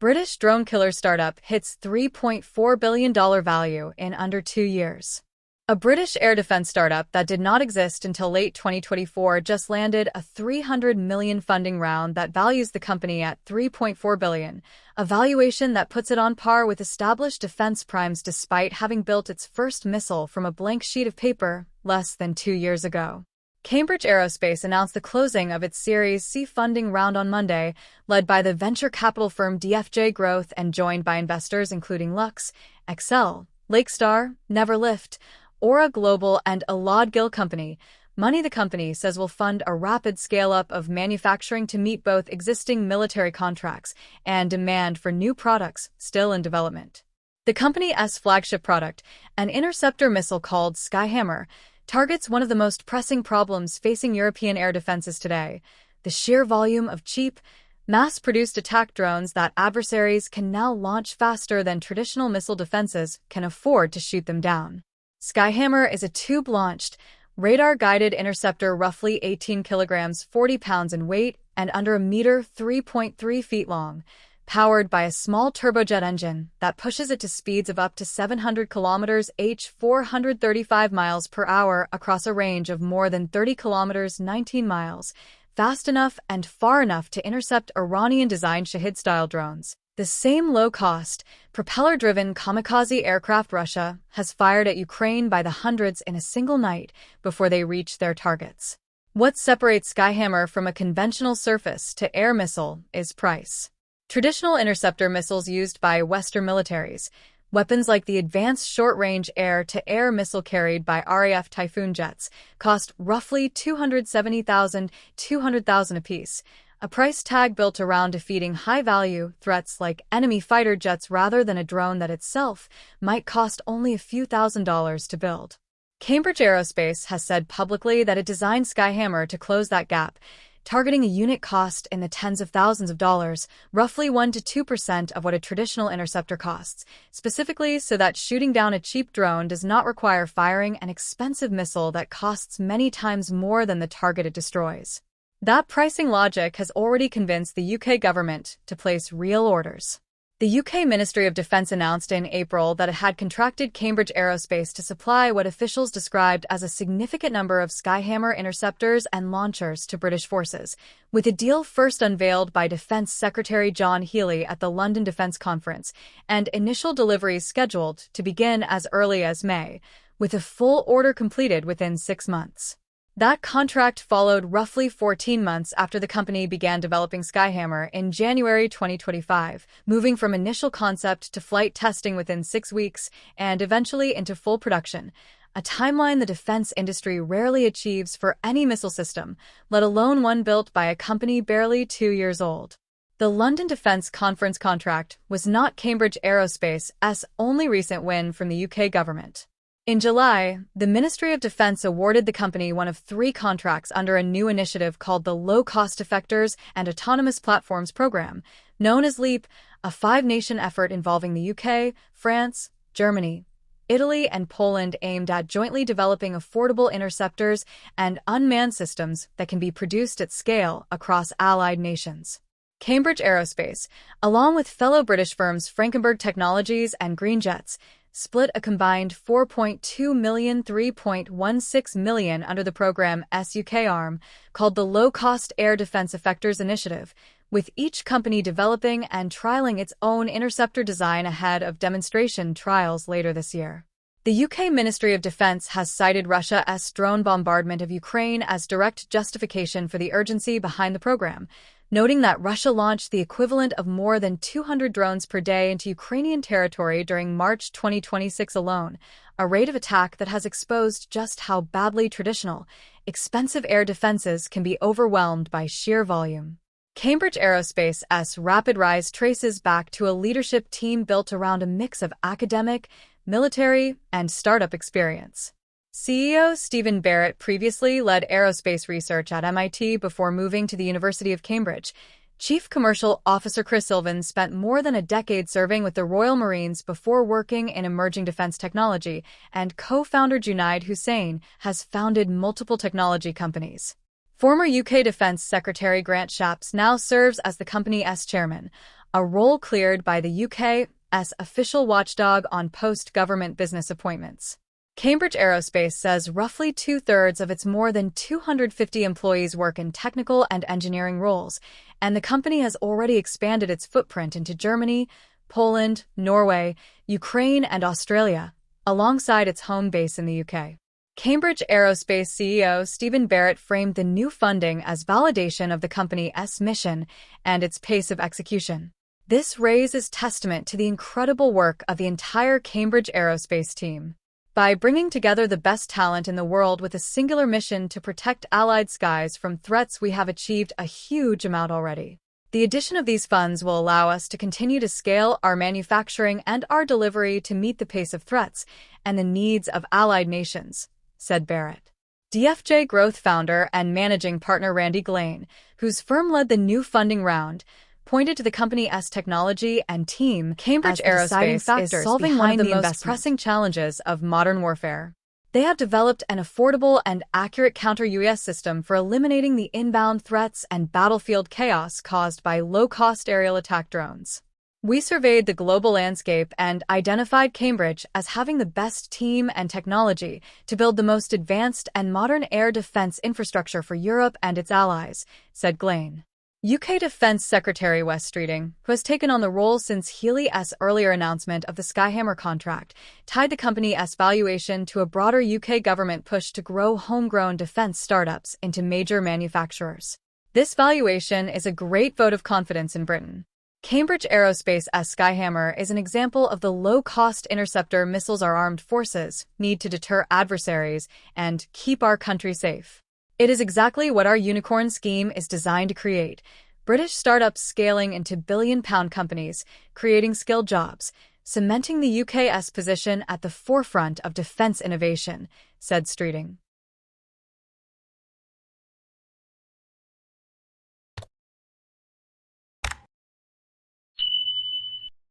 British drone killer startup hits $3.4 billion value in under 2 years. A British air defense startup that did not exist until late 2024 just landed a $300 million funding round that values the company at $3.4 billion, a valuation that puts it on par with established defense primes despite having built its first missile from a blank sheet of paper less than 2 years ago. Cambridge Aerospace announced the closing of its Series C funding round on Monday, led by the venture capital firm DFJ Growth and joined by investors including Lux, Excel, Lakestar, Neverlift, Aura Global, and Alod Gill Company. Money the company says will fund a rapid scale-up of manufacturing to meet both existing military contracts and demand for new products still in development. The company's flagship product, an interceptor missile called Skyhammer, targets one of the most pressing problems facing European air defenses today: the sheer volume of cheap, mass-produced attack drones that adversaries can now launch faster than traditional missile defenses can afford to shoot them down. Skyhammer is a tube-launched, radar-guided interceptor roughly 18 kilograms 40 pounds in weight and under a meter 3.3 feet long, powered by a small turbojet engine that pushes it to speeds of up to 700 km/h 435 miles per hour across a range of more than 30 kilometers 19 miles, fast enough and far enough to intercept Iranian-designed Shahed-style drones. The same low-cost, propeller-driven kamikaze aircraft Russia has fired at Ukraine by the hundreds in a single night before they reach their targets. What separates Skyhammer from a conventional surface-to-air missile is price. Traditional interceptor missiles used by Western militaries, weapons like the Advanced Short-Range Air-to-Air Missile carried by RAF Typhoon jets, cost roughly $270,000 to $200,000 apiece, a price tag built around defeating high-value threats like enemy fighter jets rather than a drone that itself might cost only a few $1,000s to build. Cambridge Aerospace has said publicly that it designed Skyhammer to close that gap, targeting a unit cost in the tens of thousands of dollars, roughly 1% to 2% of what a traditional interceptor costs, specifically so that shooting down a cheap drone does not require firing an expensive missile that costs many times more than the target it destroys. That pricing logic has already convinced the UK government to place real orders. The UK Ministry of Defence announced in April that it had contracted Cambridge Aerospace to supply what officials described as a significant number of Skyhammer interceptors and launchers to British forces, with a deal first unveiled by Defence Secretary John Healey at the London Defence Conference, and initial deliveries scheduled to begin as early as May, with a full order completed within 6 months. That contract followed roughly 14 months after the company began developing Skyhammer in January 2025, moving from initial concept to flight testing within 6 weeks and eventually into full production, a timeline the defense industry rarely achieves for any missile system, let alone one built by a company barely 2 years old. The London Defence Conference contract was not Cambridge Aerospace's only recent win from the UK government. In July, the Ministry of Defence awarded the company one of 3 contracts under a new initiative called the Low-Cost Effectors and Autonomous Platforms Program, known as LEAP, a 5-nation effort involving the UK, France, Germany, Italy, and Poland aimed at jointly developing affordable interceptors and unmanned systems that can be produced at scale across allied nations. Cambridge Aerospace, along with fellow British firms Frankenberg Technologies and Green Jets, split a combined $4.2 million, $3.16 million under the program's UK arm, called the Low-Cost Air Defence Effectors Initiative, with each company developing and trialing its own interceptor design ahead of demonstration trials later this year. The UK Ministry of Defence has cited Russia's drone bombardment of Ukraine as direct justification for the urgency behind the program, noting that Russia launched the equivalent of more than 200 drones per day into Ukrainian territory during March 2026 alone, a rate of attack that has exposed just how badly traditional, expensive air defenses can be overwhelmed by sheer volume. Cambridge Aerospace's rapid rise traces back to a leadership team built around a mix of academic, military, and startup experience. CEO Stephen Barrett previously led aerospace research at MIT before moving to the University of Cambridge. Chief Commercial Officer Chris Sylvan spent more than a decade serving with the Royal Marines before working in emerging defense technology, and co-founder Junaid Hussain has founded multiple technology companies. Former UK Defence Secretary Grant Shapps now serves as the company's chairman, a role cleared by the UK's official watchdog on post-government business appointments. Cambridge Aerospace says roughly two-thirds of its more than 250 employees work in technical and engineering roles, and the company has already expanded its footprint into Germany, Poland, Norway, Ukraine, and Australia, alongside its home base in the UK. Cambridge Aerospace CEO Stephen Barrett framed the new funding as validation of the company's mission and its pace of execution. This raise is testament to the incredible work of the entire Cambridge Aerospace team. By bringing together the best talent in the world with a singular mission to protect Allied skies from threats, we have achieved a huge amount already. The addition of these funds will allow us to continue to scale our manufacturing and our delivery to meet the pace of threats and the needs of allied nations, said Barrett. DFJ Growth founder and managing partner Randy Glane, whose firm led the new funding round, pointed to the company's technology and team. Cambridge Aerospace is solving one of the most pressing challenges of modern warfare. They have developed an affordable and accurate counter-UAS system for eliminating the inbound threats and battlefield chaos caused by low-cost aerial attack drones. We surveyed the global landscape and identified Cambridge as having the best team and technology to build the most advanced and modern air defense infrastructure for Europe and its allies, said Glane. UK Defence Secretary Wes Streeting, who has taken on the role since Healy's earlier announcement of the Skyhammer contract, tied the company's valuation to a broader UK government push to grow homegrown defence startups into major manufacturers. This valuation is a great vote of confidence in Britain. Cambridge Aerospace's Skyhammer is an example of the low-cost interceptor missiles our armed forces need to deter adversaries and keep our country safe. It is exactly what our unicorn scheme is designed to create: British startups scaling into billion-pound companies, creating skilled jobs, cementing the UK's position at the forefront of defence innovation, said Streeting.